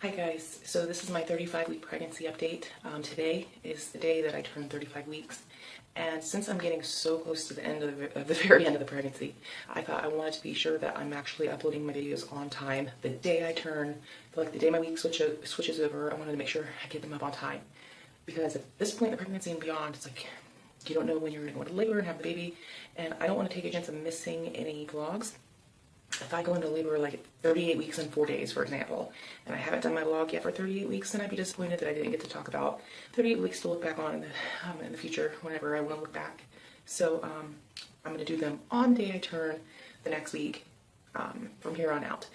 Hi guys, so this is my 35-week pregnancy update. Today is the day that I turned 35 weeks, and since I'm getting so close to the end of the very end of the pregnancy, I thought I wanted to be sure that I'm actually uploading my videos on time. The day I turn, like the day my week switches over, I wanted to make sure I get them up on time. Because at this point in the pregnancy and beyond, it's like you don't know when you're going to go into labor and have the baby, and I don't want to take a chance of missing any vlogs. If I go into labor like 38 weeks and 4 days, for example, and I haven't done my vlog yet for 38 weeks, then I'd be disappointed that I didn't get to talk about 38 weeks to look back on in the future, whenever I want to look back. So I'm going to do them on the day I turn the next week from here on out.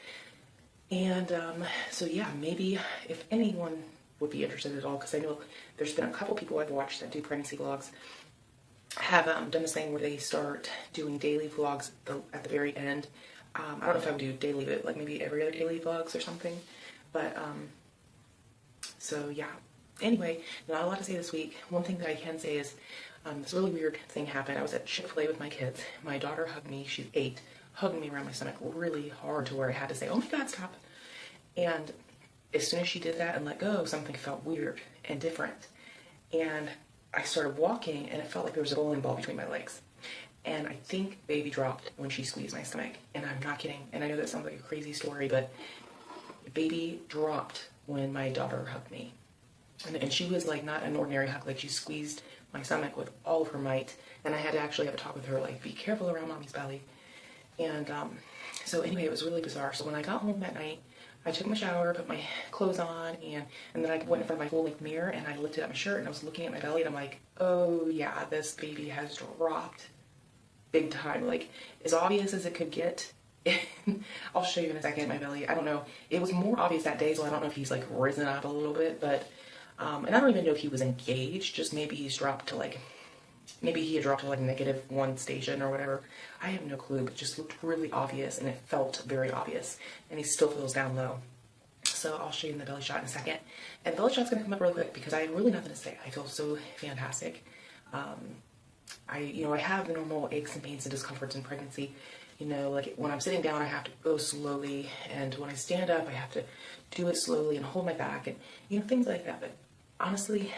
And so yeah, maybe if anyone would be interested at all, because I know there's been a couple people I've watched that do pregnancy vlogs, have done this thing where they start doing daily vlogs at the very end. I don't know if I would do daily, but like maybe every other daily vlogs or something. But, so yeah. Anyway, not a lot to say this week. One thing that I can say is, this really weird thing happened. I was at Chick-fil-A with my kids. My daughter hugged me, she's 8, hugged me around my stomach really hard to where I had to say, oh my God, stop. And as soon as she did that and let go, something felt weird and different. And I started walking and it felt like there was a bowling ball between my legs. And I think baby dropped when she squeezed my stomach. And I'm not kidding. And I know that sounds like a crazy story, but baby dropped when my daughter hugged me. And she was like not an ordinary hug, like she squeezed my stomach with all of her might. And I had to actually have a talk with her, like, be careful around mommy's belly. And so anyway, it was really bizarre. So when I got home that night, I took my shower, put my clothes on, and then I went in front of my full-length mirror and I lifted up my shirt and I was looking at my belly and I'm like, oh yeah, this baby has dropped. Big time, like as obvious as it could get. I'll show you in a second my belly. I don't know, it was more obvious that day, so I don't know if he's like risen up a little bit, but and I don't even know if he was engaged, just maybe he's dropped to like, maybe he had dropped to like -1 station or whatever. I have no clue, but it just looked really obvious and it felt very obvious, and he still feels down low. So I'll show you in the belly shot in a second. And the belly shot's gonna come up real quick because I have really nothing to say. I feel so fantastic. I have the normal aches and pains and discomforts in pregnancy. You know, like when I'm sitting down, I have to go slowly, and when I stand up, I have to do it slowly and hold my back, and things like that. But honestly,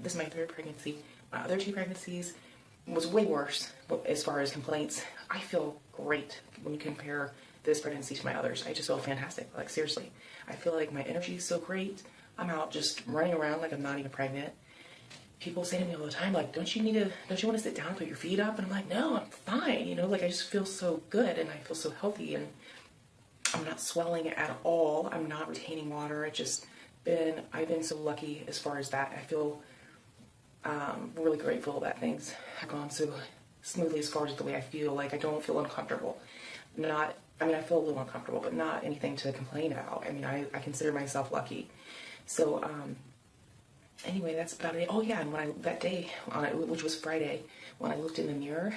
this is my 3rd pregnancy. My other 2 pregnancies was way worse as far as complaints. I feel great when you compare this pregnancy to my others. I just feel fantastic. Like seriously, I feel like my energy is so great. I'm out just running around like I'm not even pregnant. People say to me all the time, like, don't you want to sit down and put your feet up? And I'm like, no, I'm fine. Like I just feel so good and I feel so healthy and I'm not swelling at all. I'm not retaining water. I've been so lucky as far as that. I feel really grateful that things have gone so smoothly as far as the way I feel. Like I don't feel uncomfortable. I feel a little uncomfortable, but not anything to complain about. I consider myself lucky. So, anyway, that's about it. Oh yeah, and that day, which was Friday, when I looked in the mirror,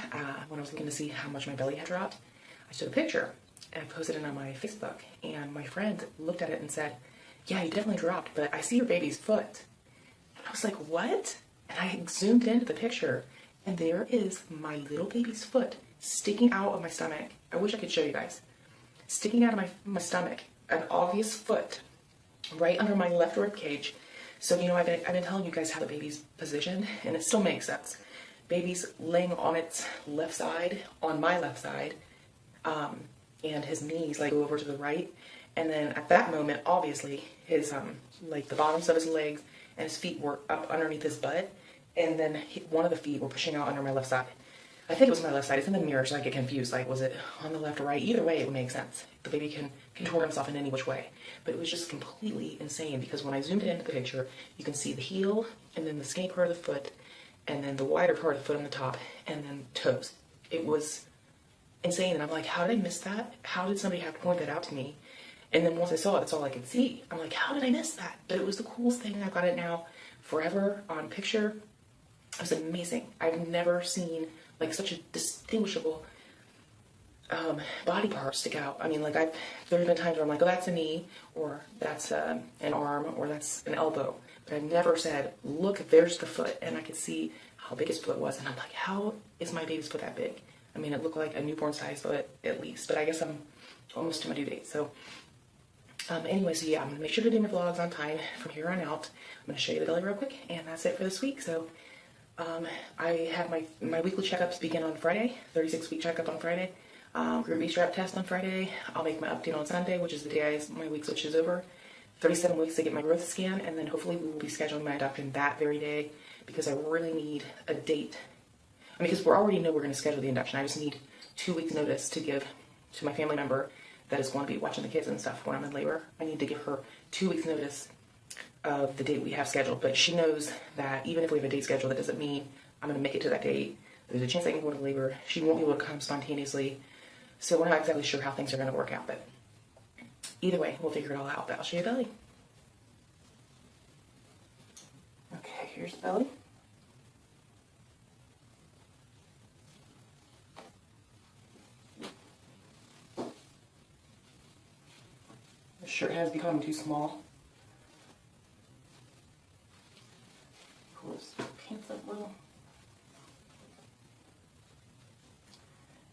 when I was looking to see how much my belly had dropped, I took a picture and I posted it on my Facebook, and my friend looked at it and said, yeah, you definitely dropped, but I see your baby's foot. And I was like, what? And I zoomed into the picture, and there is my little baby's foot sticking out of my stomach. I wish I could show you guys. Sticking out of my stomach, an obvious foot, right under my left rib cage. So, I've been telling you guys how the baby's positioned, and it still makes sense. Baby's laying on its left side, on my left side, and his knees like go over to the right. And then at that moment, obviously, his, like the bottoms of his legs and his feet were up underneath his butt. And then one of the feet were pushing out under my left side. I think it was my left side. It's in the mirror, so I get confused. Like, was it on the left or right? Either way, it would make sense. The baby can contort himself in any which way. But it was just completely insane because when I zoomed into the picture, you can see the heel, and then the skinny part of the foot, and then the wider part of the foot on the top, and then toes. It was insane, and I'm like, how did I miss that? How did somebody have to point that out to me? And then once I saw it, that's all I could see. I'm like, how did I miss that? But it was the coolest thing. I've got it now forever on picture. It was amazing. I've never seen like such a distinguishable body part stick out. There's been times where I'm like, oh, that's a knee, or that's an arm, or that's an elbow. But I've never said, look, there's the foot, and I could see how big his foot was, and I'm like, how is my baby's foot that big? It looked like a newborn size foot at least, but I guess I'm almost to my due date. So Anyway, so yeah, I'm gonna make sure to do my vlogs on time from here on out. I'm gonna show you the belly real quick, and that's it for this week. So I have my weekly checkups begin on Friday, 36-week checkup on Friday. Group B strap test on Friday. I'll make my update on Sunday, which is the day my week switches over. 37 weeks to get my growth scan, and then hopefully we will be scheduling my induction that very day because I really need a date. I mean, because we already know we're going to schedule the induction. I just need 2 weeks notice to give to my family member that is going to be watching the kids and stuff when I'm in labor. I need to give her 2 weeks notice of the date we have scheduled, but she knows that even if we have a date scheduled, that doesn't mean I'm going to make it to that date. There's a chance I can go into labor. She won't be able to come spontaneously, so we're not exactly sure how things are going to work out, but either way, we'll figure it all out. But I'll show you belly. Okay, here's the belly. The shirt has become too small. Pull this pants up a little.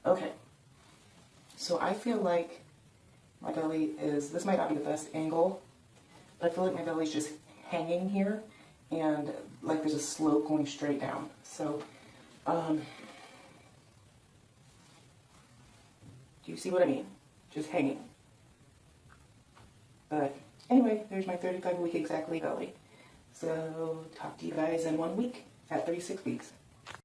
Okay, so I feel like my belly is, this might not be the best angle, but I feel like my belly's just hanging here and like there's a slope going straight down. So, do you see what I mean? Just hanging. But anyway, there's my 35-week exactly belly. So talk to you guys in 1 week at 36 weeks.